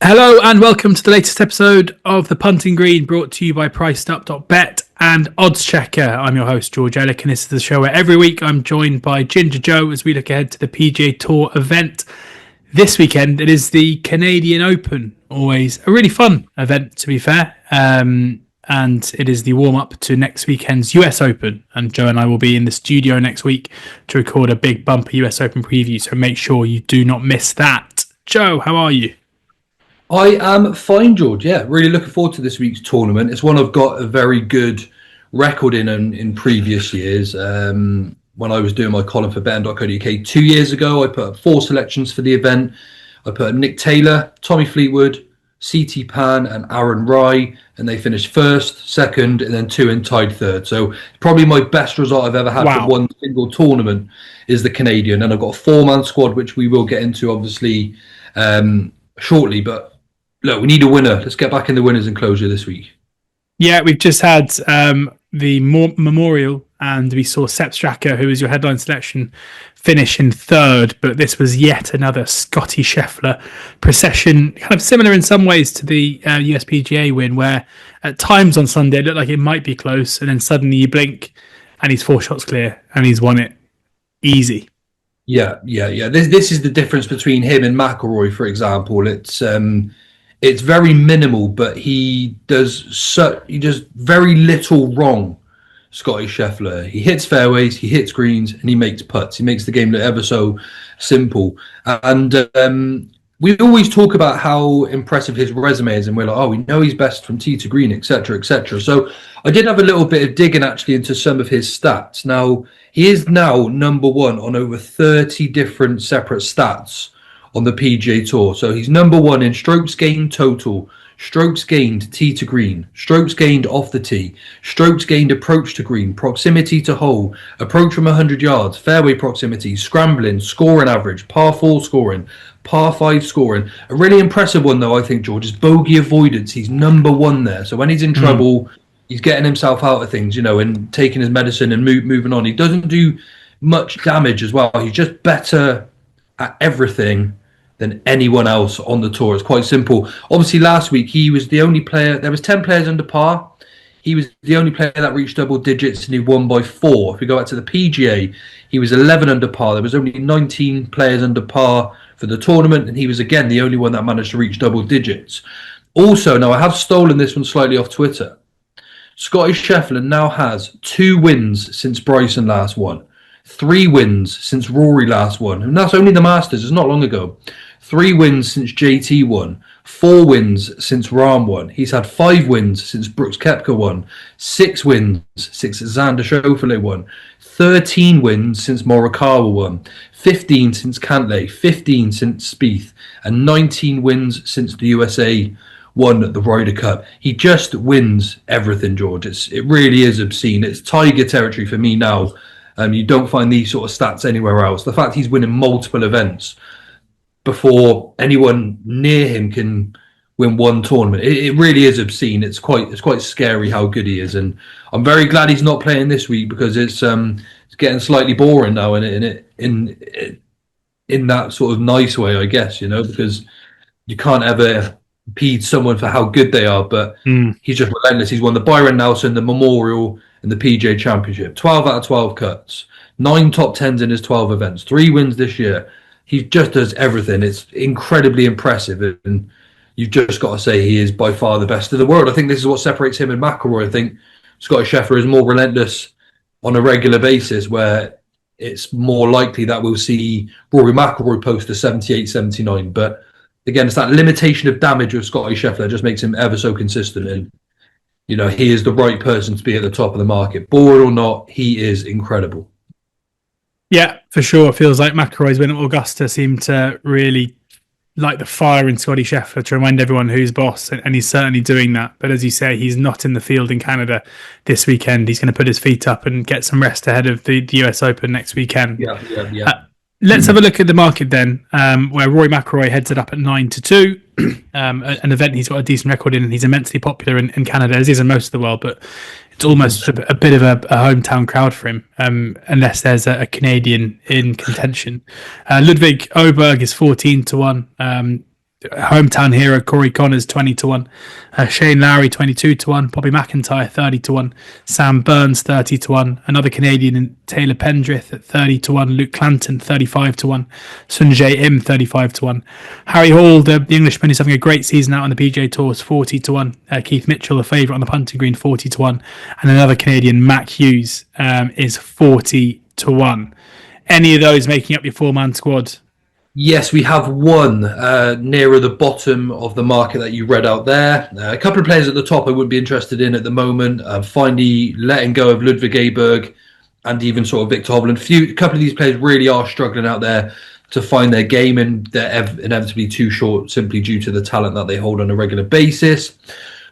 Hello and welcome to the latest episode of the Punting Green, brought to you by PriceUp.bet and oddschecker. I'm your host, George Elek, and this is the show where every week I'm joined by Ginger Joe as we look ahead to the PGA Tour event this weekend. It is the Canadian Open, always a really fun event, to be fair, and it is the warm-up to next weekend's US Open, and Joe and I will be in the studio next week to record a big bumper US Open preview, so make sure you do not miss that. Joe, how are you? I am fine, George. Yeah, really looking forward to this week's tournament. It's one I've got a very good record in previous years. When I was doing my column for betting.co.uk 2 years ago, I put up 4 selections for the event. I put up Nick Taylor, Tommy Fleetwood, CT Pan and Aaron Rai, and they finished first, second, and then 2 and tied third. So probably my best result I've ever had for one single tournament is the Canadian. And I've got a 4-man squad, which we will get into, obviously, shortly. But look, we need a winner. Let's get back in the winners enclosure this week. Yeah, we've just had the memorial, and we saw Sepp Straka, who was your headline selection, finish in third. But this was yet another Scotty Shefflin procession, kind of similar in some ways to the USPGA win, where at times on Sunday it looked like it might be close, and then suddenly you blink and he's 4 shots clear and he's won it easy. Yeah. This is the difference between him and McIlroy, for example. It's very minimal, but he does very little wrong. Scotty Shefflin. He hits fairways, he hits greens, and he makes putts. He makes the game look ever so simple. And we always talk about how impressive his resume is, and we're like, oh, we know he's best from tee to green, etc., etc. So I did have a little bit of digging actually into some of his stats. Now, he is now number 1 on over 30 different separate stats on the PGA Tour. So he's number 1 in strokes gained total, strokes gained tee to green, strokes gained off the tee, strokes gained approach to green, proximity to hole, approach from 100 yards, fairway proximity, scrambling, scoring average, par 4 scoring, par 5 scoring. A really impressive one though, I think, George, is bogey avoidance. He's number 1 there. So when he's in trouble, he's getting himself out of things, and taking his medicine and moving on. He doesn't do much damage as well. He's just better at everything than anyone else on the tour. It's quite simple. Obviously, last week he was the only player. There was 10 players under par. He was the only player that reached double digits, and he won by 4. If we go back to the PGA, he was 11 under par. There was only 19 players under par for the tournament, and he was again the only one that managed to reach double digits. Also, now I have stolen this one slightly off Twitter. Scotty Shefflin now has 2 wins since Bryson last won, 3 wins since Rory last won, and that's only the Masters. It's not long ago. 3 wins since JT won, 4 wins since Rahm won. He's had 5 wins since Brooks Koepka won, 6 wins since Xander Schauffele won, 13 wins since Morikawa won, 15 since Cantlay, 15 since Spieth, and 19 wins since the USA won the Ryder Cup. He just wins everything, George. It really is obscene. It's Tiger territory for me now. You don't find these sort of stats anywhere else. The fact he's winning multiple events before anyone near him can win one tournament, it really is obscene. It's quite scary how good he is, and I'm very glad he's not playing this week, because it's getting slightly boring now in that sort of nice way, I guess, because you can't ever impede someone for how good they are, but he's just relentless. He's won the Byron Nelson, the Memorial, and the PGA Championship. 12 out of 12 cuts, 9 top 10s in his 12 events, 3 wins this year. He just does everything. It's incredibly impressive, and you've just got to say he is by far the best in the world. I think this is what separates him and McIlroy. I think Scotty Shefflin is more relentless on a regular basis, where it's more likely that we'll see Rory McIlroy post a 78, 79. But again, it's that limitation of damage with Scotty Shefflin that just makes him ever so consistent. And, he is the right person to be at the top of the market. Bored or not, he is incredible. Yeah, for sure. It feels like McIlroy's win at Augusta seemed to really light the fire in Scotty Shefflin to remind everyone who's boss, and he's certainly doing that. But as you say, he's not in the field in Canada this weekend. He's going to put his feet up and get some rest ahead of the US Open next weekend. Yeah. Let's have a look at the market then, where Rory McIlroy heads it up at 9-2. An event he's got a decent record in, and he's immensely popular in Canada, as is in most of the world, but it's almost a bit of a hometown crowd for him, unless there's a Canadian in contention. Ludwig Åberg is 14-1. hometown hero Corey Connors 20-1, Shane Lowry 22-1, Bobby McIntyre 30-1, Sam Burns 30-1, another Canadian Taylor Pendrith at 30-1, Luke Clanton 35-1, Sunjay Im 35-1, Harry Hall, the Englishman who's having a great season out on the PGA Tour, is 40-1, Keith Mitchell, the favourite on the Punting Green, 40-1, and another Canadian, Mac Hughes, is 40-1. Any of those making up your four-man squad? Yes, we have one nearer the bottom of the market that you read out there. A couple of players at the top I wouldn't be interested in at the moment. Finally letting go of Ludwig Aberg and even sort of Victor Hovland. A couple of these players really are struggling out there to find their game, and they're inevitably too short simply due to the talent that they hold on a regular basis.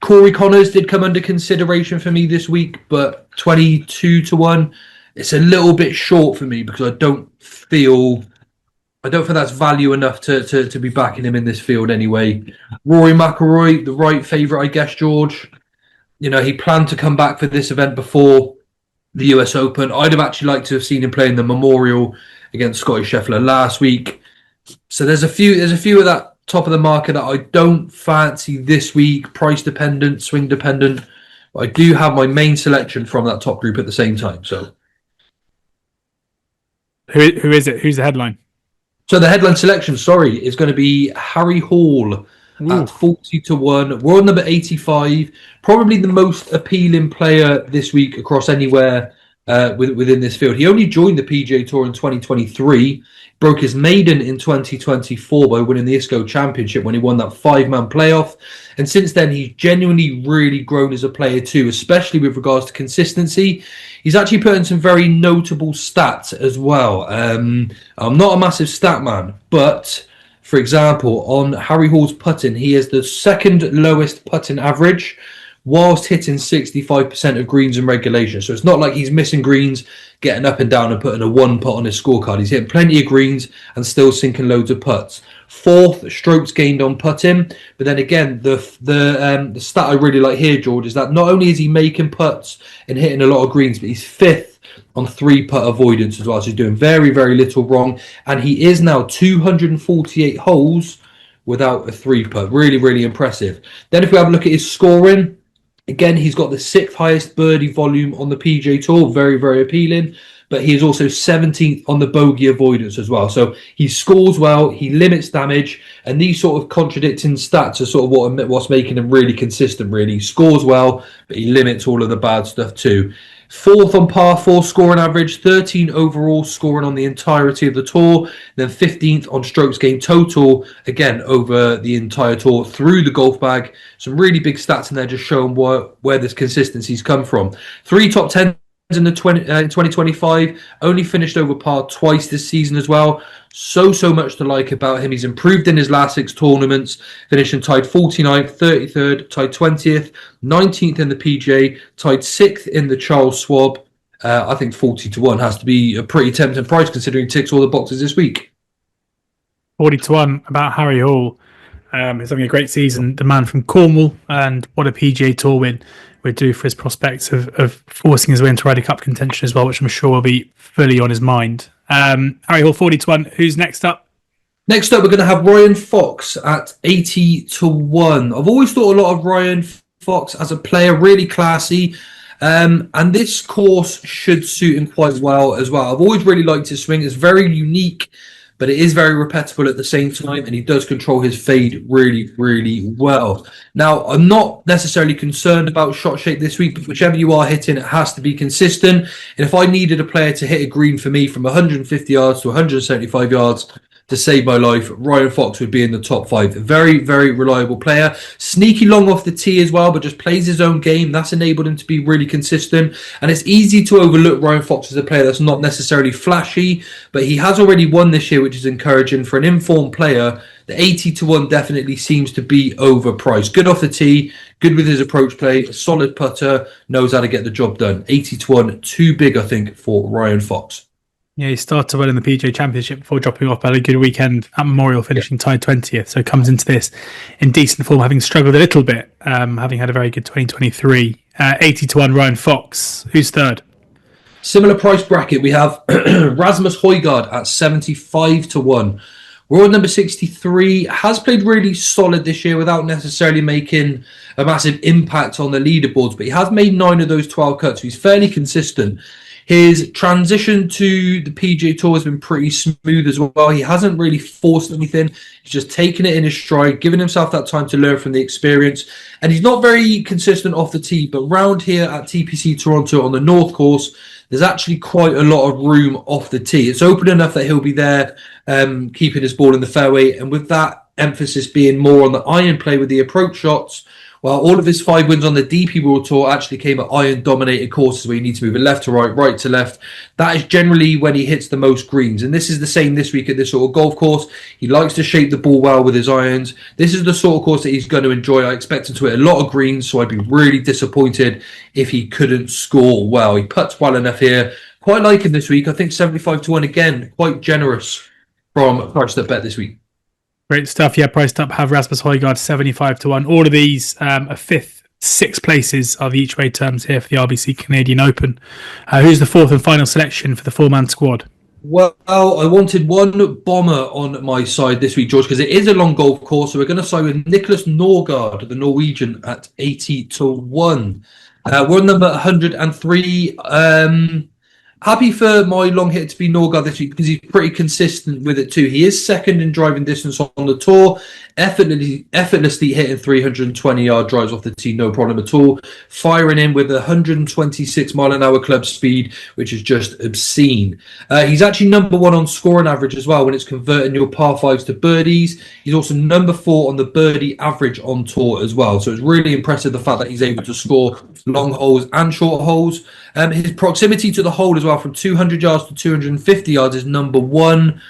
Corey Connors did come under consideration for me this week, but 22-1, it's a little bit short for me because I don't feel that's value enough to be backing him in this field anyway. Rory McIlroy, the right favourite, I guess, George. You know, he planned to come back for this event before the US Open. I'd have actually liked to have seen him play in the Memorial against Scotty Shefflin last week. So there's a few at that top of the market that I don't fancy this week, price dependent, swing dependent. But I do have my main selection from that top group at the same time. So who is it? Who's the headline? So the headline selection, is going to be Harry Hall at 40-1. We're on number 85. Probably the most appealing player this week across anywhere within this field. He only joined the PGA Tour in 2023. Broke his maiden in 2024 by winning the ISCO Championship when he won that 5-man playoff. And since then, he's genuinely really grown as a player too, especially with regards to consistency. He's actually put in some very notable stats as well. I'm not a massive stat man, but for example, on Harry Hall's putting, he has the second lowest putting average whilst hitting 65% of greens in regulation. So it's not like he's missing greens, getting up and down and putting a 1 putt on his scorecard. He's hitting plenty of greens and still sinking loads of putts. Fourth, strokes gained on putting. But then again, the stat I really like here, George, is that not only is he making putts and hitting a lot of greens, but he's fifth on 3-putt avoidance as well. So he's doing very, very little wrong. And he is now 248 holes without a 3-putt. Really, really impressive. Then if we have a look at his scoring, again, he's got the 6th highest birdie volume on the PGA Tour. Very, very appealing. But he is also 17th on the bogey avoidance as well. So he scores well, he limits damage, and these sort of contradicting stats are sort of what's making him really consistent, really. He scores well, but he limits all of the bad stuff too. 4th on par 4 scoring average, 13 overall scoring on the entirety of the tour, then 15th on strokes gained total, again over the entire tour through the golf bag. Some really big stats in there just showing where this consistency's come from. 3 top 10 in the 2025, only finished over par twice this season as well. So much to like about him. He's improved in his last 6 tournaments, finishing tied 49th, 33rd, tied 20th, 19th in the PGA, tied 6th in the Charles Schwab. I think 40-1 has to be a pretty tempting price considering he ticks all the boxes this week. 40-1 about Harry Hall. He's having a great season. The man from Cornwall, and what a PGA Tour win would do for his prospects of forcing his way into Ryder Cup contention as well, which I'm sure will be fully on his mind. Harry Hall 40-1. Who's next up? Next up, we're going to have Ryan Fox at 80-1. I've always thought a lot of Ryan Fox as a player, really classy. And this course should suit him quite well as well. I've always really liked his swing. It's very unique, but it is very repetible at the same time, and he does control his fade really, really well. Now, I'm not necessarily concerned about shot shape this week, but whichever you are hitting, it has to be consistent. And if I needed a player to hit a green for me from 150 yards to 175 yards to save my life, Ryan Fox would be in the top 5. Very, very reliable player. Sneaky long off the tee as well, but just plays his own game. That's enabled him to be really consistent. And it's easy to overlook Ryan Fox as a player that's not necessarily flashy, but he has already won this year, which is encouraging. For an informed player, the 80-1 definitely seems to be overpriced. Good off the tee, good with his approach play, a solid putter, knows how to get the job done. 80-1, too big, I think, for Ryan Fox. Yeah, he started well in the PGA Championship before dropping off. Had a good weekend at Memorial, finishing tied 20th. So comes into this in decent form, having struggled a little bit, having had a very good 2023. 80-1 Ryan Fox. Who's third? Similar price bracket, we have Raasmus Hoygard at 75-1. World number 63 has played really solid this year without necessarily making a massive impact on the leaderboards, but he has made 9 of those 12 cuts. So he's fairly consistent. His transition to the PGA Tour has been pretty smooth as well. He hasn't really forced anything. He's just taken it in his stride, giving himself that time to learn from the experience. And he's not very consistent off the tee, but round here at TPC Toronto on the North Course, there's actually quite a lot of room off the tee. It's open enough that he'll be there keeping his ball in the fairway. And with that emphasis being more on the iron play with the approach shots, well, all of his 5 wins on the DP World Tour actually came at iron-dominated courses where you need to move it left to right, right to left. That is generally when he hits the most greens. And this is the same this week at this sort of golf course. He likes to shape the ball well with his irons. This is the sort of course that he's going to enjoy. I expect him to hit a lot of greens, so I'd be really disappointed if he couldn't score well. He putts well enough here. Quite like him this week. I think 75-1 again, quite generous from Price Up Bet this week. Great stuff. Yeah, priced up have Raasmus Hoygard 75-1. All of these are fifth, sixth places are the each way terms here for the RBC Canadian Open. Who's the fourth and final selection for the 4-man squad? Well, I wanted one bomber on my side this week, George, because it is a long golf course. So we're going to side with Nicholas Norgard, the Norwegian, at 80-1. We're on number 103. Happy for my long hit to be Norgard this week because he's pretty consistent with it too. He is second in driving distance on the tour, effortlessly hitting 320-yard drives off the tee, no problem at all. Firing in with 126-mile-an-hour club speed, which is just obscene. He's actually number 1 on scoring average as well when it's converting your par 5s to birdies. He's also number 4 on the birdie average on tour as well. So it's really impressive the fact that he's able to score long holes and short holes. His proximity to the hole as well from 200 yards to 250 yards is number 1.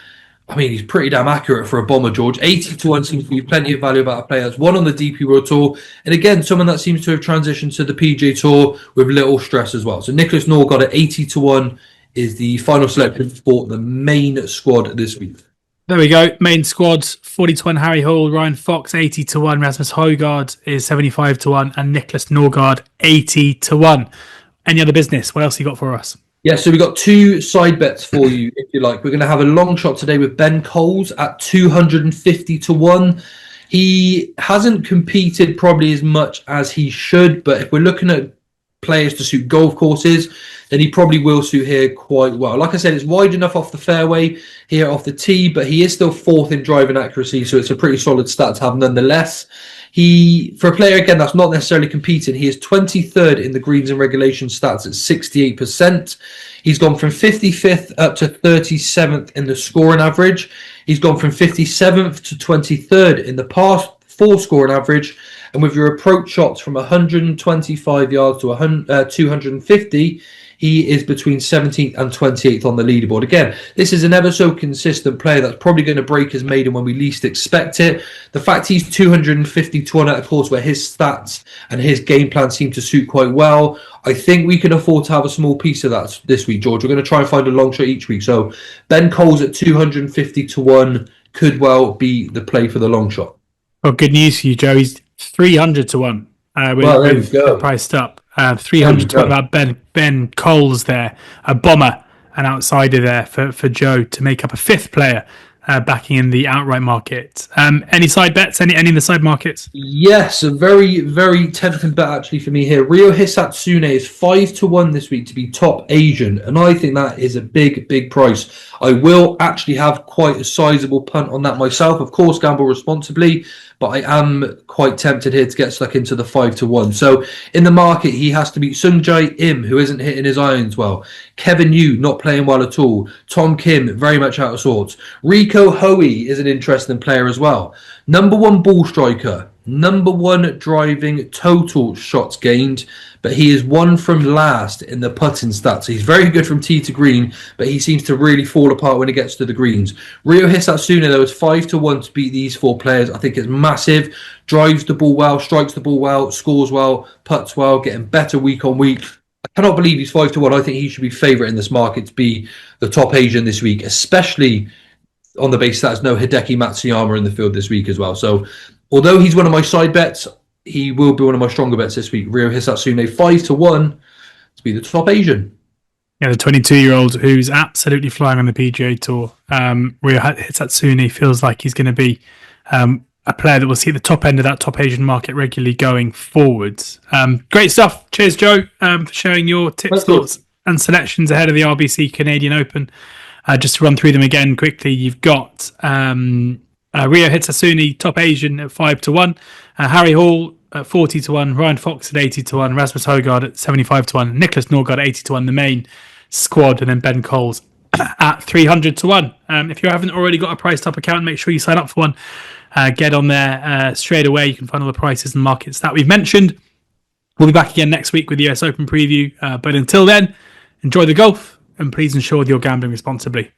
I mean, he's pretty damn accurate for a bomber, George. 80-1 seems to be plenty of value about a player that's won on the DP World Tour. And again, someone that seems to have transitioned to the PGA Tour with little stress as well. So Nicholas Norgard at 80-1 is the final selection for the main squad this week. There we go. Main squads, 40-1 Harry Hall, Ryan Fox 80-1, Raasmus Hoygard is 75-1, and Nicholas Norgard 80-1. Any other business? What else you got for us? Yeah, so we've got 2 side bets for you, if you like. We're going to have a long shot today with Ben Coles at 250-1. He hasn't competed probably as much as he should, but if we're looking at players to suit golf courses, then he probably will suit here quite well. Like I said, it's wide enough off the fairway here off the tee, but he is still 4th in driving accuracy, so it's a pretty solid stat to have nonetheless. For a player, again, that's not necessarily competing, he is 23rd in the greens and regulation stats at 68%. He's gone from 55th up to 37th in the scoring average. He's gone from 57th to 23rd in the par 4 scoring average. And with your approach shots from 125 yards to 250, he is between 17th and 28th on the leaderboard. Again, this is an ever so consistent player that's probably going to break his maiden when we least expect it. The fact he's 250-1 at a course where his stats and his game plan seem to suit quite well, I think we can afford to have a small piece of that this week, George. We're going to try and find a long shot each week. So Ben Coles at 250-1 could well be the play for the long shot. Well, good news for you, Joe. He's 300-1. We're priced up. 300-1 about Ben Coles there, a bomber, an outsider there for Joe to make up a 5th player backing in the outright market. Any side bets? Any in the side markets? Yes, a very, very tempting bet actually for me here. Ryo Hisatsune is 5-1 this week to be top Asian, and I think that is a big, big price. I will actually have quite a sizable punt on that myself. Of course, gamble responsibly, but I am quite tempted here to get stuck into the 5-1. So in the market, he has to beat Sungjae Im, who isn't hitting his irons well. Kevin Yu, not playing well at all. Tom Kim, very much out of sorts. Rico Hoey is an interesting player as well. Number 1 ball striker. Number 1 driving total shots gained, but he is 1 from last in the putting stats. He's very good from tee to green, but he seems to really fall apart when it gets to the greens. Ryo Hisatsune, though, is 5-1 to beat these 4 players. I think it's massive. Drives the ball well, strikes the ball well, scores well, putts well, getting better week on week. I cannot believe he's 5-1. I think he should be favourite in this market to be the top Asian this week, especially on the basis that there's no Hideki Matsuyama in the field this week as well. So although he's one of my side bets, he will be one of my stronger bets this week. Ryo Hisatsune 5-1 to be the top Asian. Yeah, the 22-year-old who's absolutely flying on the PGA Tour. Ryo Hitsatsune feels like he's going to be a player that will see the top end of that top Asian market regularly going forwards. Great stuff. Cheers, Joe, for sharing your tips, thoughts, and selections ahead of the RBC Canadian Open. Just to run through them again quickly, you've got Ryo Hitsatsune, top Asian at 5-1, Harry Hall at 40-1, Ryan Fox at 80-1, Raasmus Hoygard at 75-1, Nicholas Norgard at 80-1, the main squad, and then Ben Coles at 300-1. If you haven't already got a Priced Up account, make sure you sign up for one. Get on there straight away. You can find all the prices and markets that we've mentioned. We'll be back again next week with the US Open preview. But until then, enjoy the golf and please ensure that you're gambling responsibly.